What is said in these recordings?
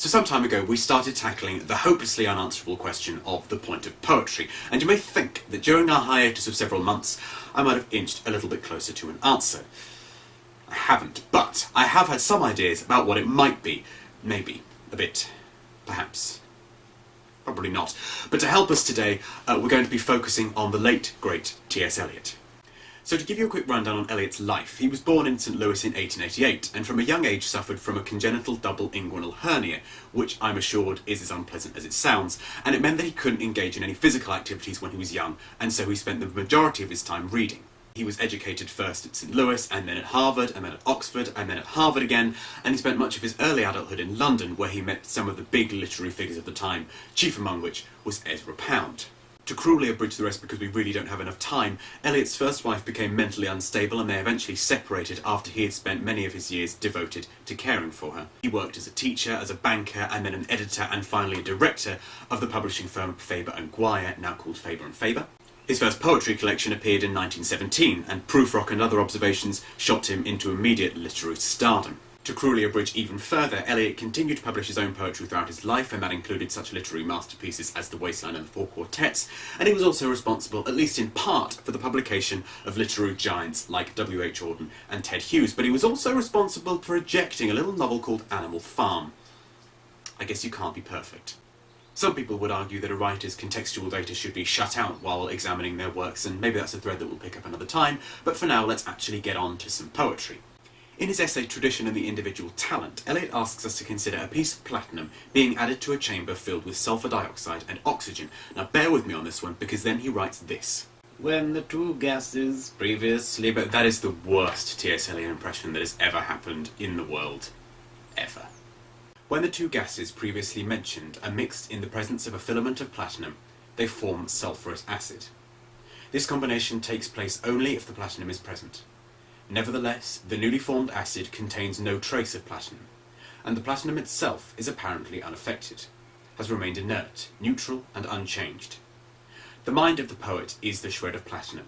So some time ago we started tackling the hopelessly unanswerable question of the point of poetry, and you may think that during our hiatus of several months I might have inched a little bit closer to an answer. I haven't, but I have had some ideas about what it might be. Maybe. A bit. Perhaps. Probably not. But to help us today, we're going to be focusing on the late, great T.S. Eliot. So to give you a quick rundown on Eliot's life, he was born in St. Louis in 1888, and from a young age suffered from a congenital double inguinal hernia, which I'm assured is as unpleasant as it sounds, and it meant that he couldn't engage in any physical activities when he was young, and so he spent the majority of his time reading. He was educated first at St. Louis, and then at Harvard, and then at Oxford, and then at Harvard again, and he spent much of his early adulthood in London, where he met some of the big literary figures of the time, chief among which was Ezra Pound. To cruelly abridge the rest because we really don't have enough time, Eliot's first wife became mentally unstable and they eventually separated after he had spent many of his years devoted to caring for her. He worked as a teacher, as a banker, and then an editor and finally a director of the publishing firm Faber and Guyer, now called Faber and Faber. His first poetry collection appeared in 1917, and Prufrock and other observations shot him into immediate literary stardom. To cruelly abridge even further, Eliot continued to publish his own poetry throughout his life, and that included such literary masterpieces as The Wasteland and The Four Quartets, and he was also responsible, at least in part, for the publication of literary giants like W.H. Auden and Ted Hughes, but he was also responsible for ejecting a little novel called Animal Farm. I guess you can't be perfect. Some people would argue that a writer's contextual data should be shut out while examining their works, and maybe that's a thread that we'll pick up another time, but for now let's actually get on to some poetry. In his essay Tradition and the Individual Talent, Eliot asks us to consider a piece of platinum being added to a chamber filled with sulfur dioxide and oxygen. Now bear with me on this one, because then he writes this. When the two gases previously... But that is the worst T.S. Eliot impression that has ever happened in the world. Ever. When the two gases previously mentioned are mixed in the presence of a filament of platinum, they form sulphurous acid. This combination takes place only if the platinum is present. Nevertheless, the newly formed acid contains no trace of platinum, and the platinum itself is apparently unaffected, has remained inert, neutral, and unchanged. The mind of the poet is the shred of platinum.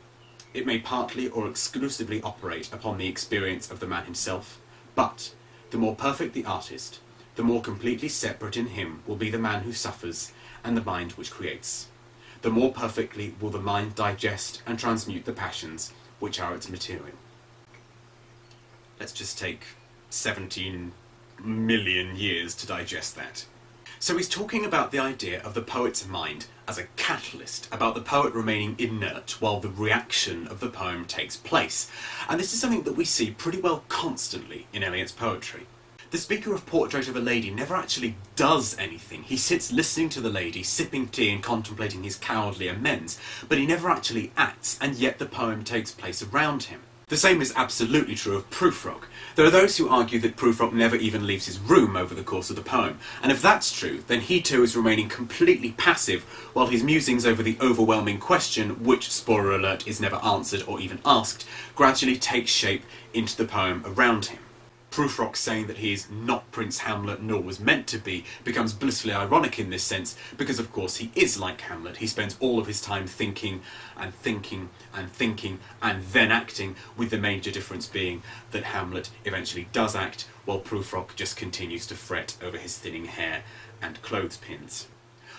It may partly or exclusively operate upon the experience of the man himself, but the more perfect the artist, the more completely separate in him will be the man who suffers and the mind which creates. The more perfectly will the mind digest and transmute the passions which are its material. Let's just take 17 million years to digest that. So he's talking about the idea of the poet's mind as a catalyst, about the poet remaining inert while the reaction of the poem takes place. And this is something that we see pretty well constantly in Eliot's poetry. The speaker of Portrait of a Lady never actually does anything. He sits listening to the lady, sipping tea and contemplating his cowardly amends, but he never actually acts, and yet the poem takes place around him. The same is absolutely true of Prufrock. There are those who argue that Prufrock never even leaves his room over the course of the poem, and if that's true, then he too is remaining completely passive while his musings over the overwhelming question, which, spoiler alert, is never answered or even asked, gradually takes shape into the poem around him. Prufrock saying that he is not Prince Hamlet nor was meant to be becomes blissfully ironic in this sense, because of course he is like Hamlet. He spends all of his time thinking and thinking and thinking and then acting, with the major difference being that Hamlet eventually does act, while Prufrock just continues to fret over his thinning hair and clothespins.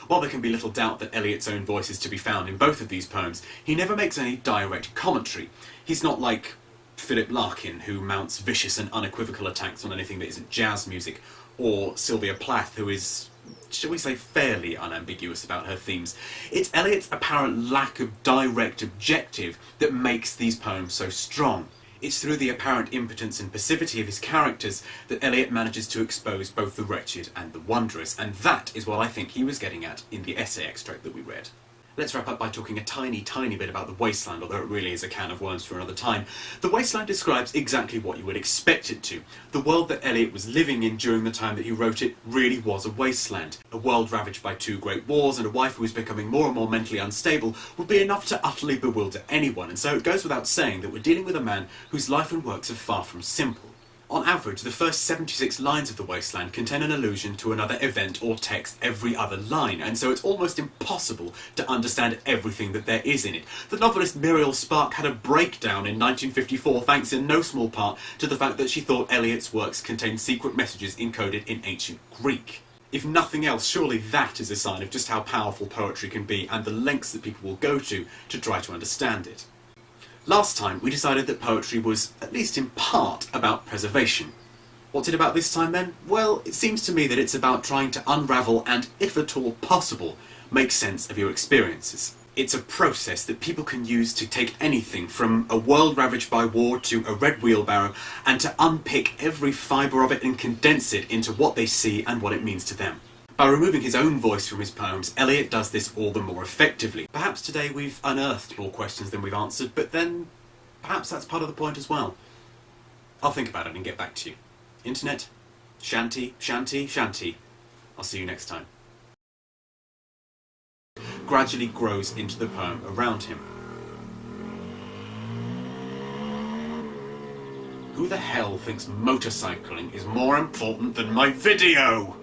While there can be little doubt that Eliot's own voice is to be found in both of these poems, he never makes any direct commentary. He's not like Philip Larkin, who mounts vicious and unequivocal attacks on anything that isn't jazz music, or Sylvia Plath, who is, shall we say, fairly unambiguous about her themes. It's Eliot's apparent lack of direct objective that makes these poems so strong. It's through the apparent impotence and passivity of his characters that Eliot manages to expose both the wretched and the wondrous, and that is what I think he was getting at in the essay extract that we read. Let's wrap up by talking a tiny bit about The Wasteland, although it really is a can of worms for another time. The Wasteland describes exactly what you would expect it to. The world that Eliot was living in during the time that he wrote it really was a wasteland. A world ravaged by two great wars, and a wife who was becoming more and more mentally unstable would be enough to utterly bewilder anyone, and so it goes without saying that we're dealing with a man whose life and works are far from simple. On average, the first 76 lines of The Wasteland contain an allusion to another event or text every other line, and so it's almost impossible to understand everything that there is in it. The novelist Muriel Spark had a breakdown in 1954 thanks in no small part to the fact that she thought Eliot's works contained secret messages encoded in ancient Greek. If nothing else, surely that is a sign of just how powerful poetry can be and the lengths that people will go to try to understand it. Last time we decided that poetry was, at least in part, about preservation. What's it about this time then? Well, it seems to me that it's about trying to unravel and, if at all possible, make sense of your experiences. It's a process that people can use to take anything from a world ravaged by war to a red wheelbarrow and to unpick every fibre of it and condense it into what they see and what it means to them. By removing his own voice from his poems, Eliot does this all the more effectively. Perhaps today we've unearthed more questions than we've answered, but then perhaps that's part of the point as well. I'll think about it and get back to you. Internet, shanty, shanty, shanty. I'll see you next time. Gradually grows into the poem around him. Who the hell thinks motorcycling is more important than my video?